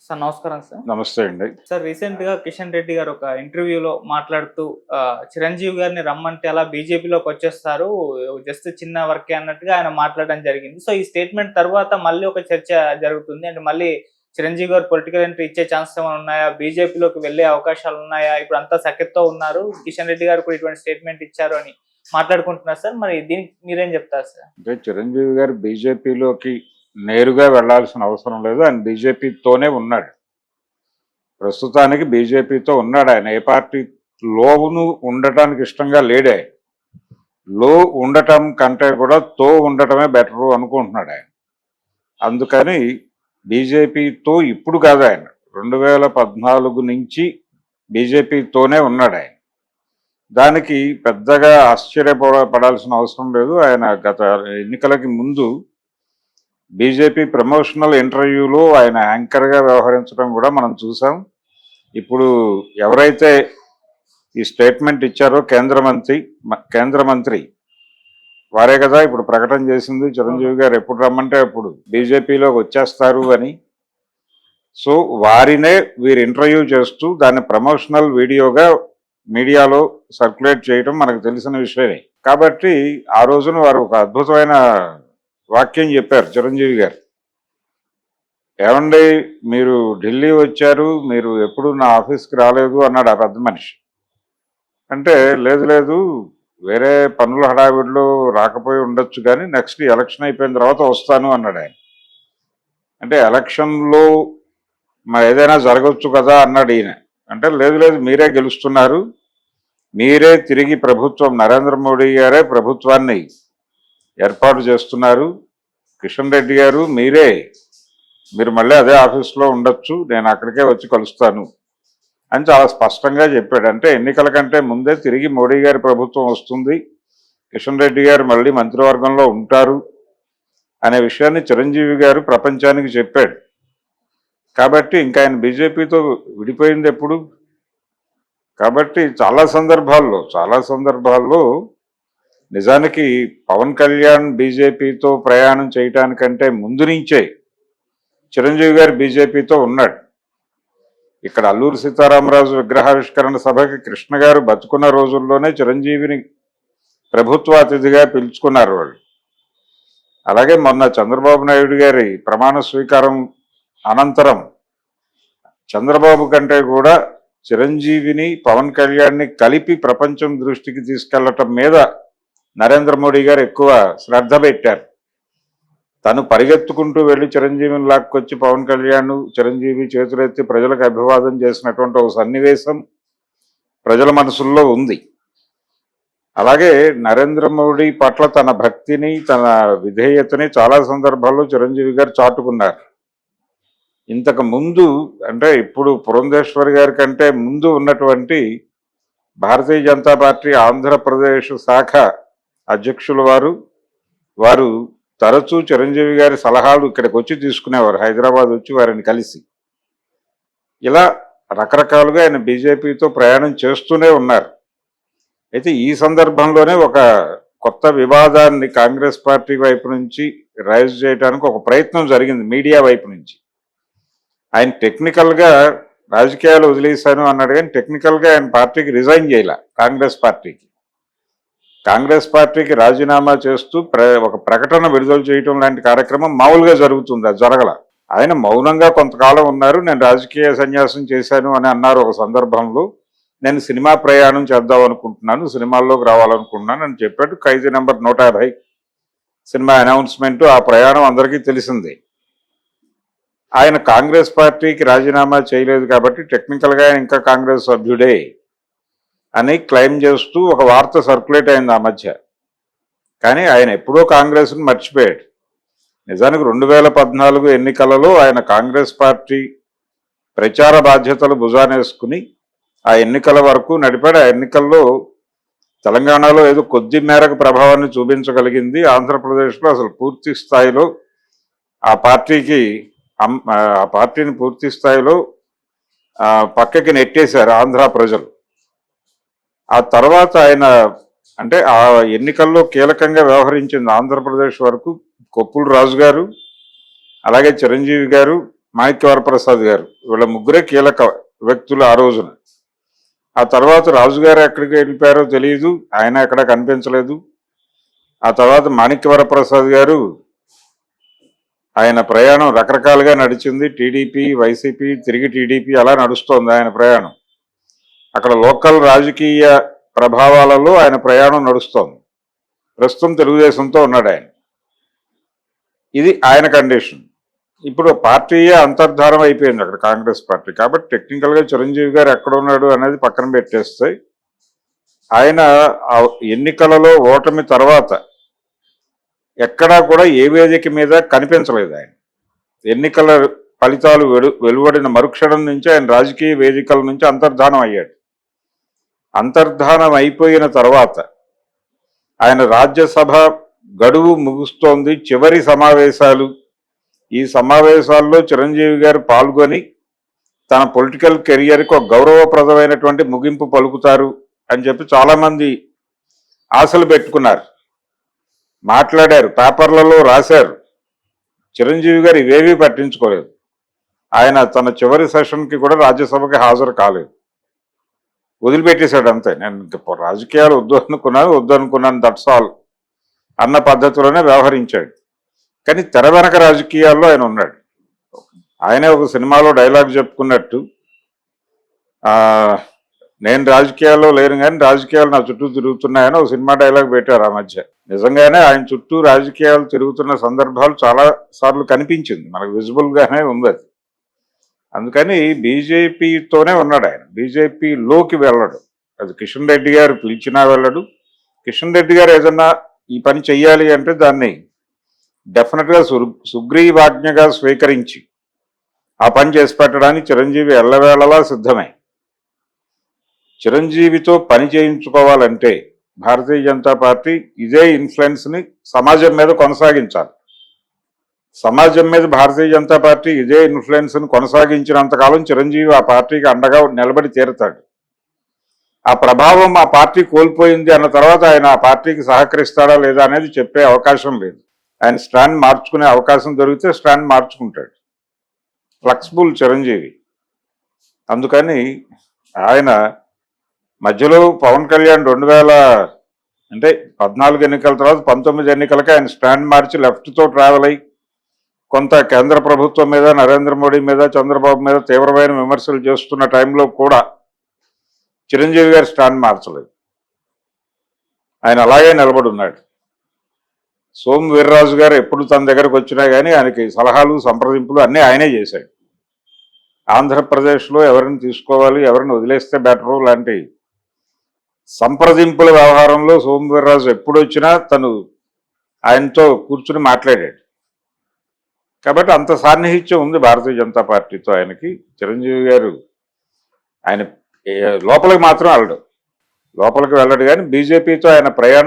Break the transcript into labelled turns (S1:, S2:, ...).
S1: Sir నమస్కారం sir.
S2: నమస్తే అండి.
S1: సార్ రీసెంట్‌గా కిషన్ రెడ్డి గారు ఒక ఇంటర్వ్యూలో మాట్లాడుతూ చిరంజీవి గారిని రమ్మంటే అలా బీజేపీలోకొచ్చేస్తారు. జస్ట్ చిన్న వర్కే అన్నట్టుగా ఆయన మాట్లాడడం జరిగింది. సో, ఈ స్టేట్‌మెంట్ తర్వాత మళ్ళీ ఒక చర్చ జరుగుతుంది. అంటే మళ్ళీ చిరంజీవి గారు పొలిటికల్ ఎంట్రీ ఇచ్చే ఛాన్సెస్ ఏమైనా ఉన్నాయా? బీజేపీలోకి వెళ్ళే అవకాశాలున్నాయా? ఇప్పుడంతా సఖ్యతతో ఉన్నారు. కిషన్ రెడ్డి గారు కూడా ఇటువంటి స్టేట్‌మెంట్ ఇచ్చారు అని మాట్లాడుకుంటున్నారు సార్. మరి దీనికి మీరేం చెప్తారు సార్?
S2: అంటే చిరంజీవి గారు బీజేపీలోకి నేరుగా వెళ్లాల్సిన అవసరం లేదు. ఆయన బీజేపీతోనే ఉన్నాడు. ప్రస్తుతానికి బీజేపీతో ఉన్నాడు. ఆయన ఏ పార్టీలోను ఉండటానికి ఇష్టంగా లేడే. లో ఉండటం కంటే కూడా తో ఉండటమే బెటరు అనుకుంటున్నాడు ఆయన. అందుకని బీజేపీతో ఇప్పుడు కాదు, ఆయన 2014 నుంచి బీజేపీతోనే ఉన్నాడు ఆయన. దానికి పెద్దగా ఆశ్చర్యపడాల్సిన అవసరం లేదు. ఆయన గత ఎన్నికలకి ముందు బీజేపీ ప్రమోషనల్ ఇంటర్వ్యూలో ఆయన యాంకర్గా వ్యవహరించడం కూడా మనం చూసాం. ఇప్పుడు ఎవరైతే ఈ స్టేట్మెంట్ ఇచ్చారో కేంద్ర మంత్రి వారే కదా ఇప్పుడు ప్రకటన చేసింది, చిరంజీవి గారు ఎప్పుడు రమ్మంటే అప్పుడు బీజేపీలోకి వచ్చేస్తారు అని. సో వారినే వీరు ఇంటర్వ్యూ చేస్తూ దాన్ని ప్రమోషనల్ వీడియోగా మీడియాలో సర్క్యులేట్ చేయడం మనకు తెలిసిన విషయమే. కాబట్టి ఆ రోజున వారు ఒక అద్భుతమైన వాక్యం చెప్పారు చిరంజీవి గారు. ఏమండి, మీరు ఢిల్లీ వచ్చారు, మీరు ఎప్పుడు నా ఆఫీస్కి రాలేదు అన్నాడు ఆ పెద్ద మనిషి. అంటే లేదు లేదు, వేరే పనుల హడావిడిలో రాకపోయి ఉండొచ్చు, కానీ నెక్స్ట్ ఎలక్షన్ అయిపోయిన తర్వాత వస్తాను అన్నాడు ఆయన. అంటే ఎలక్షన్లో మరి ఏదైనా జరగవచ్చు కదా అన్నాడు ఈయన. అంటే లేదు లేదు, మీరే గెలుస్తున్నారు, మీరే తిరిగి ప్రభుత్వం, నరేంద్ర మోడీ గారే ప్రభుత్వాన్ని ఏర్పాటు చేస్తున్నారు, కిషన్ రెడ్డి గారు మీరు మళ్ళీ అదే ఆఫీస్లో ఉండొచ్చు, నేను అక్కడికే వచ్చి కలుస్తాను అని చాలా స్పష్టంగా చెప్పాడు. అంటే ఎన్నికల కంటే ముందే తిరిగి మోడీ గారి ప్రభుత్వం వస్తుంది, కిషన్ రెడ్డి గారు మళ్ళీ మంత్రివర్గంలో ఉంటారు అనే విషయాన్ని చిరంజీవి గారు ప్రపంచానికి చెప్పాడు. కాబట్టి ఇంకా ఆయన బీజేపీతో విడిపోయింది ఎప్పుడు? కాబట్టి చాలా సందర్భాల్లో నిజానికి పవన్ కళ్యాణ్ బీజేపీతో ప్రయాణం చేయటానికంటే ముందు నుంచే చిరంజీవి గారు బీజేపీతో ఉన్నాడు. ఇక్కడ అల్లూరి సీతారామరాజు విగ్రహావిష్కరణ సభకి కృష్ణ గారు బతుకున్న రోజుల్లోనే చిరంజీవిని ప్రభుత్వ అతిథిగా పిలుచుకున్నారు వాళ్ళు. అలాగే మొన్న చంద్రబాబు నాయుడు గారి ప్రమాణ స్వీకారం అనంతరం చంద్రబాబు కంటే కూడా చిరంజీవిని పవన్ కళ్యాణ్ని కలిపి ప్రపంచం దృష్టికి తీసుకెళ్లటం మీద నరేంద్ర మోడీ గారు ఎక్కువ శ్రద్ధ పెట్టారు. తను పరిగెత్తుకుంటూ వెళ్ళి చిరంజీవిని లాక్కొచ్చి పవన్ కళ్యాణ్ చిరంజీవి చేతులెత్తి ప్రజలకు అభివాదం చేసినటువంటి ఒక సన్నివేశం ప్రజల మనసుల్లో ఉంది. అలాగే నరేంద్ర మోడీ పట్ల తన భక్తిని, తన విధేయతని చాలా సందర్భాల్లో చిరంజీవి గారు చాటుకున్నారు. ఇంతకు ముందు అంటే ఇప్పుడు పురంధేశ్వరి గారి కంటే ముందు ఉన్నటువంటి భారతీయ జనతా పార్టీ ఆంధ్రప్రదేశ్ శాఖ అధ్యక్షుల వారు తరచూ చిరంజీవి గారి సలహాలు ఇక్కడికి వచ్చి తీసుకునేవారు, హైదరాబాద్ వచ్చి వారిని కలిసి. ఇలా రకరకాలుగా ఆయన బీజేపీతో ప్రయాణం చేస్తూనే ఉన్నారు. అయితే ఈ సందర్భంలోనే ఒక కొత్త వివాదాన్ని కాంగ్రెస్ పార్టీ వైపు నుంచి రైజ్ చేయడానికి ఒక ప్రయత్నం జరిగింది మీడియా వైపు నుంచి. ఆయన టెక్నికల్గా రాజకీయాలు వదిలేశాను అన్నాడు, కానీ టెక్నికల్గా ఆయన పార్టీకి రిజైన్ చేయాల. కాంగ్రెస్ పార్టీకి రాజీనామా చేస్తూ ఒక ప్రకటన విడుదల చేయటం లాంటి కార్యక్రమం మామూలుగా జరుగుతుంది, అది జరగల. ఆయన మౌనంగా కొంతకాలం ఉన్నారు. నేను రాజకీయ సన్యాసం చేశాను అని అన్నారు ఒక సందర్భంలో. నేను సినిమా ప్రయాణం చేద్దాం అనుకుంటున్నాను, సినిమాల్లోకి రావాలనుకుంటున్నాను అని చెప్పాడు. ఖైదీ నెంబర్ 150 సినిమా అనౌన్స్మెంట్, ఆ ప్రయాణం అందరికీ తెలిసిందే. ఆయన కాంగ్రెస్ పార్టీకి రాజీనామా చేయలేదు కాబట్టి టెక్నికల్గా ఆయన ఇంకా కాంగ్రెస్ సభ్యుడే అని క్లెయిమ్ చేస్తూ ఒక వార్త సర్క్యులేట్ అయింది ఆ మధ్య. కానీ ఆయన ఎప్పుడో కాంగ్రెస్ని మర్చిపోయాడు. నిజానికి 2014 ఎన్నికలలో ఆయన కాంగ్రెస్ పార్టీ ప్రచార బాధ్యతలు భుజానేసుకుని ఆ ఎన్నికల వరకు నడిపాడు. ఆ ఎన్నికల్లో తెలంగాణలో ఏదో కొద్ది మేరకు ప్రభావాన్ని చూపించగలిగింది. ఆంధ్రప్రదేశ్లో అసలు పూర్తి స్థాయిలో ఆ పార్టీని పూర్తి స్థాయిలో పక్కకి నెట్టేశారు ఆంధ్ర ప్రజలు. ఆ తర్వాత ఆయన అంటే ఆ ఎన్నికల్లో కీలకంగా వ్యవహరించింది ఆంధ్రప్రదేశ్ వరకు కొప్పుల రాజు గారు, అలాగే చిరంజీవి గారు, మాణిక్యవరప్రసాద్ గారు, వీళ్ళ ముగ్గురే కీలక వ్యక్తులు ఆ రోజున. ఆ తర్వాత రాజుగారు ఎక్కడికి వెళ్ళిపోయారో తెలియదు, ఆయన ఎక్కడ కనిపించలేదు. ఆ తర్వాత మాణిక్యవరప్రసాద్ గారు ఆయన ప్రయాణం రకరకాలుగా నడిచింది. టీడీపీ, వైసీపీ, తిరిగి టీడీపీ అలా నడుస్తోంది ఆయన ప్రయాణం. అక్కడ లోకల్ రాజకీయ ప్రభావాలలో ఆయన ప్రయాణం నడుస్తోంది. ప్రస్తుతం తెలుగుదేశంతో ఉన్నాడు ఆయన. ఇది ఆయన కండిషన్. ఇప్పుడు పార్టీయే అంతర్ధానం అయిపోయింది అక్కడ, కాంగ్రెస్ పార్టీ. కాబట్టి టెక్నికల్గా చిరంజీవి గారు ఎక్కడ ఉన్నాడు అనేది పక్కన పెట్టేస్తే, ఆయన ఆ ఎన్నికలలో ఓటమి తర్వాత ఎక్కడా కూడా ఏ వేదిక మీద కనిపించలేదు ఆయన. ఎన్నికల ఫలితాలు వెలువడిన మరుక్షణం నుంచి ఆయన రాజకీయ వేదికల నుంచి అంతర్ధానం అయ్యాడు. అంతర్ధానం అయిపోయిన తర్వాత ఆయన రాజ్యసభ గడువు ముగుస్తోంది, చివరి సమావేశాలు. ఈ సమావేశాల్లో చిరంజీవి గారు పాల్గొని తన పొలిటికల్ కెరియర్కి ఒక గౌరవప్రదమైనటువంటి ముగింపు పలుకుతారు అని చెప్పి చాలామంది ఆశలు పెట్టుకున్నారు, మాట్లాడారు, పేపర్లలో రాశారు. చిరంజీవి గారు ఇవేవీ పట్టించుకోలేదు. ఆయన తన చివరి సెషన్కి కూడా రాజ్యసభకి హాజరు కాలేదు, వదిలిపెట్టేశాడు అంతే. నేను ఇంక రాజకీయాలు వద్దు అనుకున్నాను దట్స్ ఆల్ అన్న పద్ధతిలోనే వ్యవహరించాడు. కానీ తెర వెనక రాజకీయాల్లో ఆయన ఉన్నాడు. ఆయనే ఒక సినిమాలో డైలాగ్ చెప్పుకున్నట్టు, నేను రాజకీయాల్లో లేను కానీ రాజకీయాలు నా చుట్టూ తిరుగుతున్నాయని ఒక సినిమా డైలాగ్ పెట్టారు ఆ మధ్య. నిజంగానే ఆయన చుట్టూ రాజకీయాలు తిరుగుతున్న సందర్భాలు చాలా సార్లు కనిపించింది, మనకు విజిబుల్గానే ఉంది అది. అందుకని బీజేపీతోనే ఉన్నాడు ఆయన, బీజేపీలోకి వెళ్ళడు. అది కిషన్ రెడ్డి గారు పిలిచినా వెళ్ళడు. కిషన్ రెడ్డి గారు ఏదన్నా ఈ పని చెయ్యాలి అంటే దాన్ని డెఫినెట్గా సుగ్రీవాజ్ఞగా స్వీకరించి ఆ పని చేసి పెట్టడానికి చిరంజీవి ఎల్లవేళలా సిద్ధమే. చిరంజీవితో పని చేయించుకోవాలంటే భారతీయ జనతా పార్టీ ఇదే ఇన్ఫ్లుయెన్స్ని సమాజం మీద కొనసాగించాలి. సమాజం మీద భారతీయ జనతా పార్టీ ఇదే ఇన్ఫ్లుయెన్స్ని కొనసాగించినంతకాలం చిరంజీవి ఆ పార్టీకి అండగా నిలబడి తీరుతాడు. ఆ ప్రభావం ఆ పార్టీ కోల్పోయింది అన్న తర్వాత ఆయన ఆ పార్టీకి సహకరిస్తాడా లేదా అనేది చెప్పే అవకాశం లేదు. ఆయన స్టాండ్ మార్చుకునే అవకాశం దొరికితే స్టాండ్ మార్చుకుంటాడు. ఫ్లెక్సిబుల్ చిరంజీవి. అందుకని ఆయన మధ్యలో పవన్ కళ్యాణ్ 2014 ఎన్నికల తర్వాత 19 ఎన్నికలకి ఆయన స్టాండ్ మార్చి లెఫ్ట్తో ట్రావెల్ అయ్యి కొంత కేంద్ర ప్రభుత్వం మీద, నరేంద్ర మోడీ మీద, చంద్రబాబు మీద తీవ్రమైన విమర్శలు చేస్తున్న టైంలో కూడా చిరంజీవి గారు స్టాండ్ మార్చలేదు. ఆయన అలాగే నిలబడి ఉన్నాడు. సోము వీర్రాజు గారు ఎప్పుడు తన దగ్గరకు వచ్చినా కానీ ఆయనకి సలహాలు, సంప్రదింపులు అన్నీ ఆయనే చేశాడు. ఆంధ్రప్రదేశ్లో ఎవరిని తీసుకోవాలి, ఎవరిని వదిలేస్తే బెటరు లాంటి సంప్రదింపుల వ్యవహారంలో సోము వీర్రాజు ఎప్పుడు వచ్చినా తను ఆయనతో కూర్చుని మాట్లాడాడు. కాబట్టి అంత సాన్నిహిత్యం ఉంది భారతీయ జనతా పార్టీతో ఆయనకి. చిరంజీవి గారు ఆయన లోపలికి మాత్రం వెళ్ళడు, లోపలికి వెళ్ళడు. కానీ బీజేపీతో ఆయన ప్రయాణం